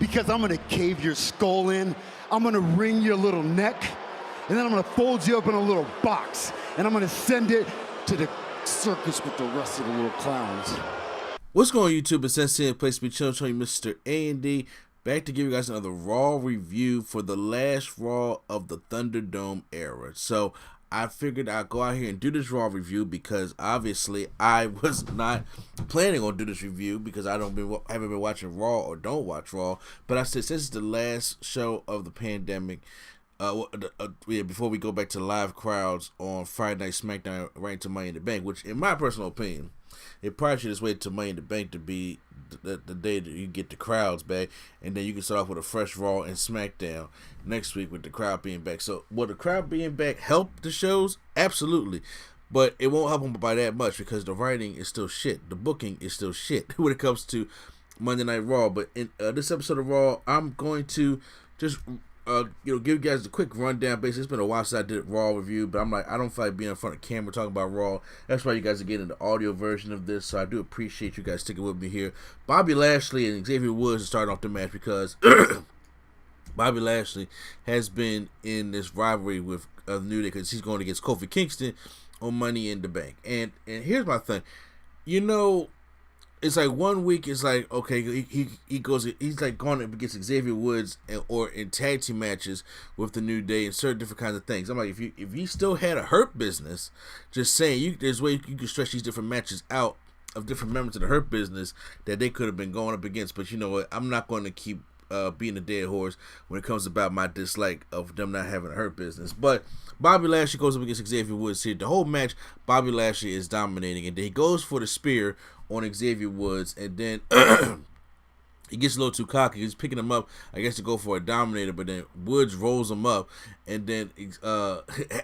because I'm gonna cave your skull in, I'm gonna wring your little neck, and then I'm gonna fold you up in a little box, and I'm gonna send it to the circus with the rest of the little clowns. What's going on, YouTube? It's Sensei, place to be chilling, showing you Mr. A&D, back to give you guys another Raw review for the last Raw of the Thunderdome era. So I figured I'd go out here and do this Raw review because obviously I was not planning on doing this review because I haven't been watching Raw or don't watch Raw. But I said since it's the last show of the pandemic, before we go back to live crowds on Friday Night Smackdown right into Money in the Bank, which in my personal opinion, it probably should just wait till Money in the Bank to be the day that you get the crowds back, and then you can start off with a fresh Raw and Smackdown next week with the crowd being back. So will the crowd being back help the shows? Absolutely. But it won't help them by that much because the writing is still shit. The booking is still shit when it comes to Monday Night Raw. But in this episode of Raw, I'm going to just give you guys a quick rundown. Basically, it's been a while since I did a Raw review, but I'm like, I don't feel like being in front of camera talking about Raw. That's why you guys are getting the audio version of this, so I do appreciate you guys sticking with me here. Bobby Lashley and Xavier Woods are starting off the match because Bobby Lashley has been in this rivalry with New Day because he's going against Kofi Kingston on Money in the Bank. And here's my thing. It's like 1 week it's like, okay, he's like going up against Xavier Woods or in tag team matches with the New Day and certain different kinds of things. I'm like, if he still had a Hurt Business, just saying, there's ways you can stretch these different matches out of different members of the Hurt Business that they could have been going up against. But you know what? I'm not going to keep being a dead horse when it comes about my dislike of them not having a Hurt Business. But Bobby Lashley goes up against Xavier Woods here. The whole match, Bobby Lashley is dominating, and then he goes for the spear on Xavier Woods, and then he gets a little too cocky. He's picking him up, I guess, to go for a dominator, but then Woods rolls him up, and then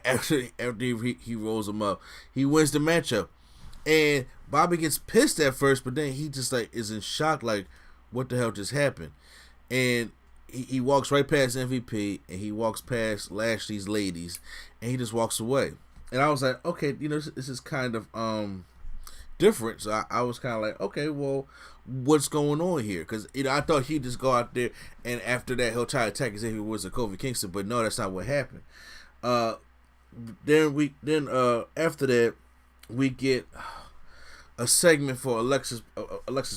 after he rolls him up, he wins the matchup. And Bobby gets pissed at first, but then he just like is in shock, like, what the hell just happened? And he walks right past MVP, and he walks past Lashley's ladies, and he just walks away. And I was like, okay, this is kind of different. So I was kind of like, okay, well, what's going on here? Because I thought he'd just go out there, and after that he'll try to attack Xavier Woods or Kofi Kingston, but no, that's not what happened. Then after that we get a segment for Alexa's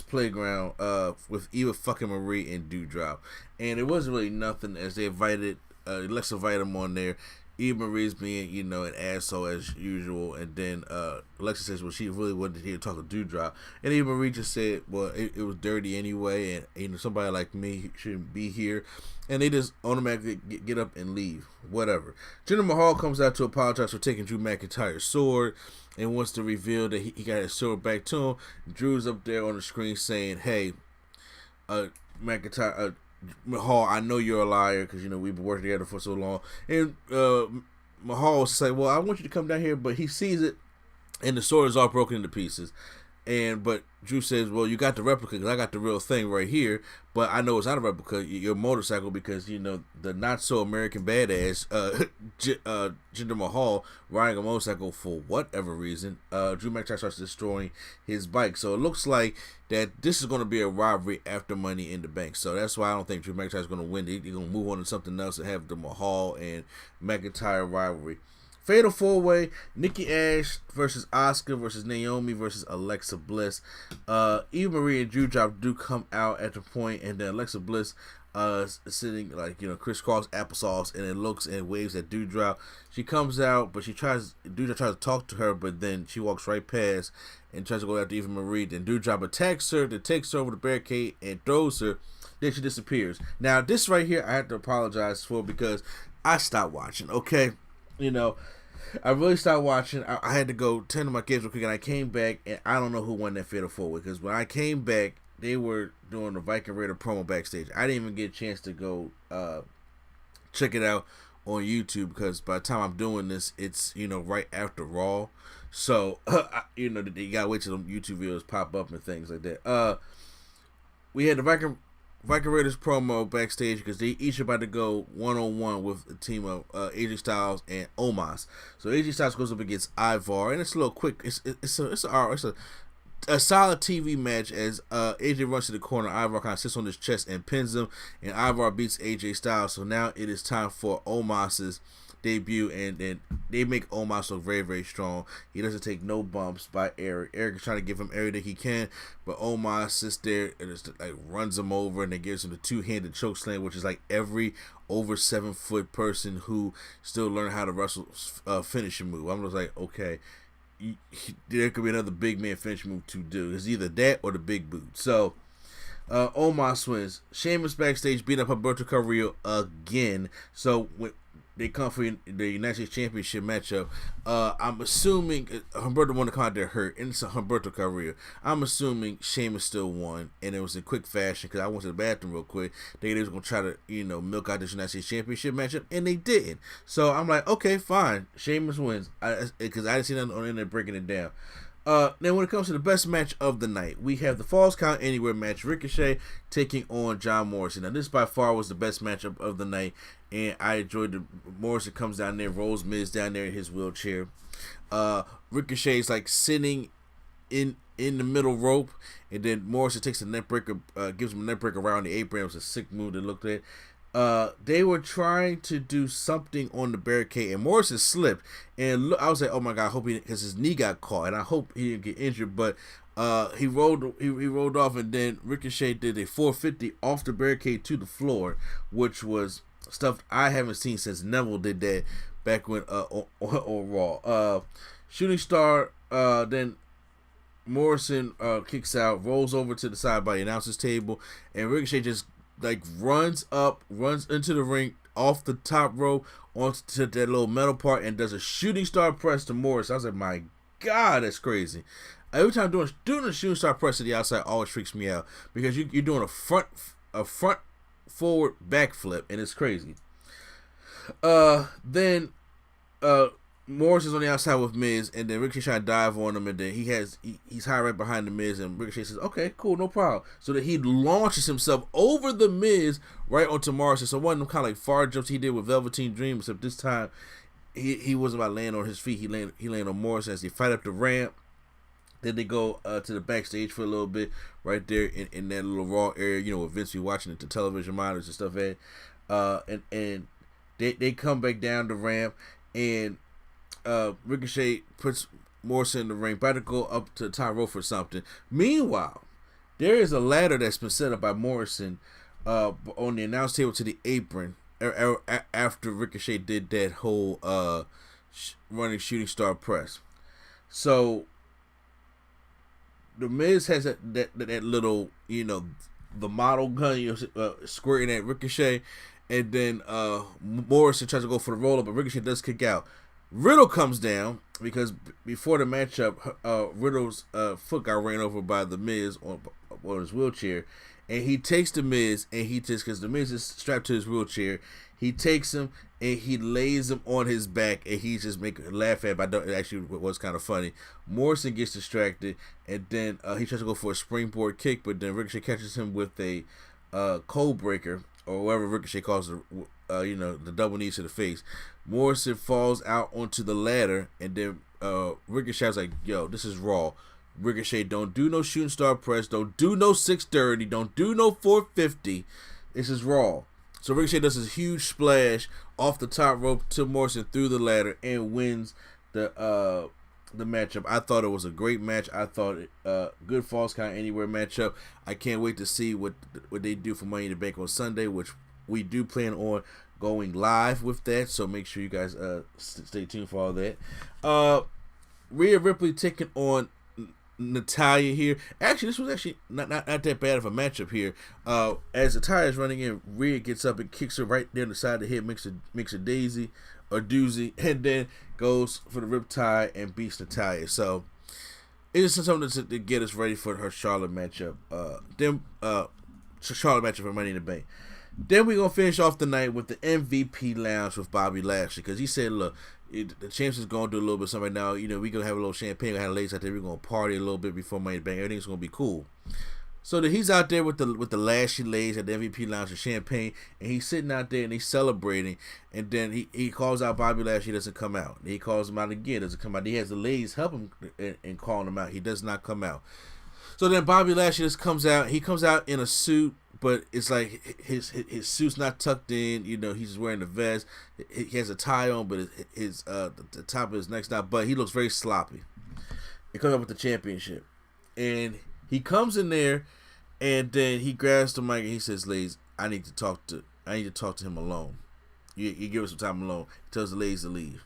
Playground with Eva fucking Marie and Doudrop, and it wasn't really nothing as they invited Alexa invited him on there. Eva Marie's being an asshole as usual, and then Alexa says, well, she really wanted to hear talk to Doudrop, and Eva Marie just said, well, it was dirty anyway, and somebody like me shouldn't be here, and they just automatically get up and leave. Whatever. Jinder Mahal comes out to apologize for taking Drew McIntyre's sword and wants to reveal that he got his sword back to him. Drew's up there on the screen saying, hey, McIntyre, Mahal, I know you're a liar because we've been working together for so long. And Mahal say, well, I want you to come down here, but he sees it, and the sword is all broken into pieces. But Drew says, well, you got the replica because I got the real thing right here, but I know it's not a replica, your motorcycle, because the not so American badass Jinder Mahal riding a motorcycle for whatever reason. Drew McIntyre starts destroying his bike, so it looks like that this is going to be a rivalry after Money in the Bank. So that's why I don't think Drew McIntyre is going to win. They're going to move on to something else and have the Mahal and McIntyre rivalry. Fatal 4-way, Nikki Ash versus Asuka versus Naomi versus Alexa Bliss. Eva Marie and Doudrop do come out at the point, and then Alexa Bliss sitting like crisscross applesauce, and it looks and waves at Doudrop. She comes out, but Doudrop tries to talk to her, but then she walks right past and tries to go after Eva Marie. Then Doudrop attacks her, then takes her over the barricade and throws her. Then she disappears. Now this right here I have to apologize for because I stopped watching. Okay. I really stopped watching. I had to go tend to my kids real quick, and I came back, and I don't know who won that Fatal 4-way, because when I came back, they were doing the Viking Raider promo backstage. I didn't even get a chance to go check it out on YouTube, because by the time I'm doing this, it's, right after Raw. So, you gotta wait till the YouTube videos pop up and things like that. We had the Viking Raiders promo backstage because they each about to go one-on-one with a team of AJ Styles and Omos. So AJ Styles goes up against Ivar, and it's a little quick. It's a a solid TV match as AJ runs to the corner. Ivar kind of sits on his chest and pins him, and Ivar beats AJ Styles. So now it is time for Omos's debut, and then they make Omos look very, very strong. He doesn't take no bumps by Eric. Eric is trying to give him everything he can, but Omos sits there and just like runs him over, and then gives him the two-handed choke slam, which is like every over 7-foot person who still learn how to wrestle finishing move. I'm just like, okay, there could be another big man finish move to do. It's either that or the big boot. So Omos wins. Sheamus backstage beat up Humberto Carrillo again. So when they come for the United States Championship matchup, I'm assuming Humberto won the come out there hurt, and it's a Humberto Carrillo. I'm assuming Sheamus still won, and it was in quick fashion because I went to the bathroom real quick. They was going to try to, milk out this United States Championship matchup, and they didn't. So I'm like, okay, fine. Sheamus wins because I didn't see nothing on the internet breaking it down. Then when it comes to the best match of the night, we have the Falls Count Anywhere match, Ricochet taking on John Morrison. Now this by far was the best matchup of the night, and I enjoyed the Morrison comes down there, rolls Miz down there in his wheelchair. Ricochet's like sitting in the middle rope, and then Morrison takes a neck breaker, gives him a neck breaker around the apron. It was a sick move to look at. They were trying to do something on the barricade, and Morrison slipped. And I was like, "Oh my God, I hope because his knee got caught, and I hope he didn't get injured." But he rolled off, and then Ricochet did a 450 off the barricade to the floor, which was stuff I haven't seen since Neville did that back when on Raw. Shooting Star. Then Morrison kicks out, rolls over to the side by the announcer's table, and Ricochet just runs into the ring off the top rope onto that little metal part and does a shooting star press to Morris. I was like, my God, that's crazy. Every time doing a shooting star press to the outside always freaks me out because you're doing a front forward backflip, and it's crazy. Then Morris is on the outside with Miz, and then Ricochet trying to dive on him, and then he's high right behind the Miz, and Ricochet says, okay, cool, no problem. So that he launches himself over the Miz right onto Morrison. So one of them kind of like far jumps he did with Velveteen Dream, except this time he wasn't about landing on his feet. He landed on Morrison as they fight up the ramp. Then they go to the backstage for a little bit right there in that little Raw area, with Vince be watching it to television monitors and stuff and they come back down the ramp, and Ricochet puts Morrison in the ring, about to go up to the top rope for something. Meanwhile, there is a ladder that's been set up by Morrison on the announce table to the apron after Ricochet did that whole running shooting star press. So the Miz has that little, the model gun, squirting at Ricochet, and then Morrison tries to go for the roll up, but Ricochet does kick out. Riddle comes down because before the matchup, Riddle's foot got ran over by the Miz on his wheelchair, and he takes the Miz, and because the Miz is strapped to his wheelchair, he takes him and he lays him on his back, and he's just making laugh at him. It actually was kind of funny. Morrison gets distracted, and then he tries to go for a springboard kick, but then Ricochet catches him with a code breaker, or whatever Ricochet calls it, the double knees to the face. Morrison falls out onto the ladder, and then Ricochet's like, yo, this is Raw. Ricochet, don't do no shooting star press, don't do no 630, don't do no 450. This is Raw. So Ricochet does this huge splash off the top rope to Morrison through the ladder and wins the matchup. I thought it was a great match. I thought good Falls Count Anywhere matchup. I can't wait to see what they do for Money in the Bank on Sunday, which we do plan on going live with that. So make sure you guys stay tuned for all that. Rhea Ripley taking on Natalya here. Actually, this was actually not that bad of a matchup here. As Natalya's running in, Rhea gets up and kicks her right there on the side of the head, makes a daisy or doozy, and then goes for the riptide and beats Natalya. So it's just something to get us ready for her Charlotte matchup. Charlotte matchup for Money in the Bank. Then we're going to finish off the night with the MVP Lounge with Bobby Lashley, because he said, look, the champs is going to do a little bit something right now. We're going to have a little champagne, we're going to have ladies out there, we're going to party a little bit before Money in the Bank. Everything's going to be cool. So that he's out there with the Lashley ladies at the MVP Lounge with champagne, and he's sitting out there and he's celebrating, and then he calls out Bobby Lashley, doesn't come out. He calls him out again, doesn't come out. He has the ladies help him and calling him out. He does not come out. So then Bobby Lashley just comes out. He comes out in a suit, but it's like his suit's not tucked in. You know, he's just wearing the vest. He has a tie on, but his the top of his neck's not. But he looks very sloppy. He comes up with the championship, and he comes in there, and then he grabs the mic and he says, "Ladies, I need to talk to him alone. You give us some time alone." He tells the ladies to leave,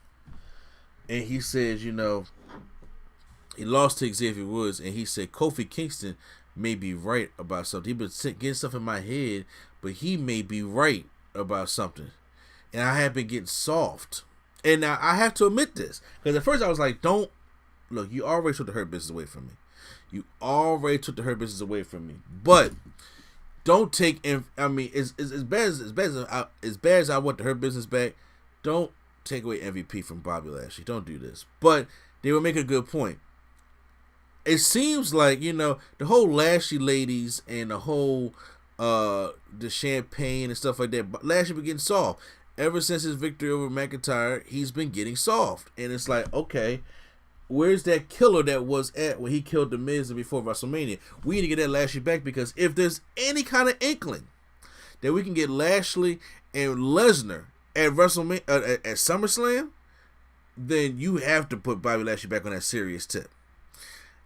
and he says, you know, he lost to Xavier Woods, and he said Kofi Kingston may be right about something. He's been getting stuff in my head, but he may be right about something, and I have been getting soft. And now I have to admit this, because at first I was like, "Don't look, you already took the Hurt Business away from me. You already took the Hurt Business away from me, but." Don't take. I mean, as bad as I want the Hurt Business back, don't take away MVP from Bobby Lashley. Don't do this. But they were making a good point. It seems like, you know, the whole Lashley ladies and the whole the champagne and stuff like that. Lashley been getting soft ever since his victory over McIntyre. He's been getting soft, and it's like, okay. Where's that killer that was at when he killed The Miz before WrestleMania? We need to get that Lashley back, because if there's any kind of inkling that we can get Lashley and Lesnar at WrestleMania at SummerSlam, then you have to put Bobby Lashley back on that serious tip.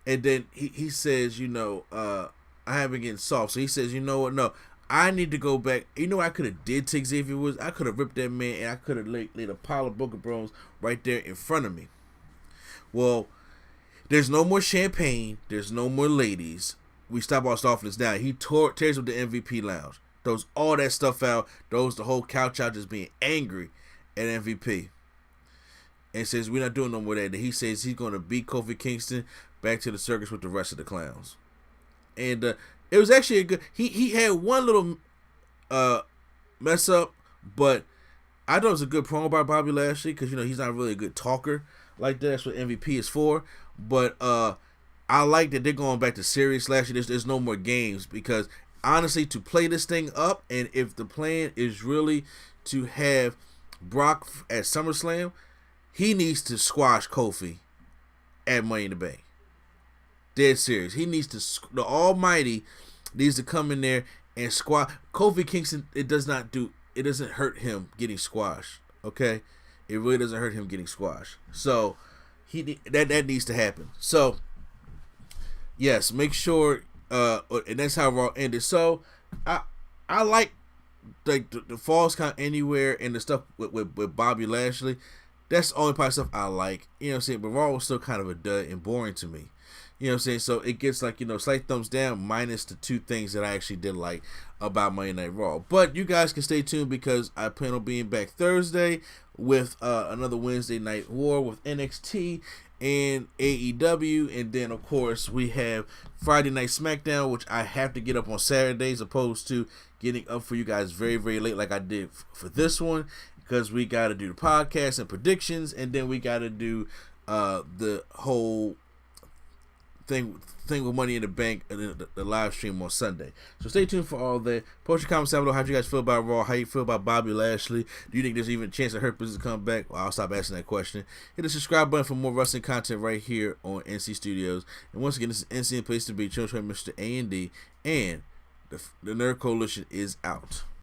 And then he says, you know, I haven't getting soft. So he says, you know what? No, I need to go back. You know what I could have did to Xavier Woods? I could have ripped that man, and I could have laid a pile of broken bones right there in front of me. Well, there's no more champagne. There's no more ladies. We stop our softness now. He tears up the MVP lounge. Throws all that stuff out. Throws the whole couch out, just being angry at MVP. And says, we're not doing no more of that. And he says he's going to beat Kofi Kingston back to the circus with the rest of the clowns. And it was actually a good... He had one little mess up, but I thought it was a good promo by Bobby Lashley, because, you know, he's not really a good talker like that. That's what MVP is for. But I like that they're going back to serious Lashley. There's no more games, because honestly, to play this thing up, and if the plan is really to have Brock at SummerSlam, he needs to squash Kofi at Money in the Bank. Dead serious. He needs to, the Almighty needs to come in there and squash Kofi Kingston. It doesn't hurt him getting squashed. Okay, it really doesn't hurt him getting squashed. So that needs to happen. So yes, make sure. And that's how Raw ended. So I like the falls count anywhere and the stuff with Bobby Lashley. That's the only part of stuff I like. You know what I'm saying? But Raw was still kind of a dud and boring to me. You know what I'm saying? So it gets like, you know, slight thumbs down minus the two things that I actually did like about Monday Night Raw. But you guys can stay tuned, because I plan on being back Thursday with another Wednesday Night War with NXT and AEW. And then, of course, we have Friday Night Smackdown, which I have to get up on Saturdays, opposed to getting up for you guys very, very late like I did for this one, because we got to do the podcast and predictions, and then we got to do the whole thing with Money in the Bank and the live stream on Sunday. So stay tuned for all that. Post your comments down below. How do you guys feel about Raw? How you feel about Bobby Lashley? Do you think there's even a chance that Hurt Business to come back? Well, I'll stop asking that question. Hit the subscribe button for more wrestling content right here on NC Studios. And once again, this is NC, the place to be. Children, Mr. A&D, and the Nerd Coalition is out.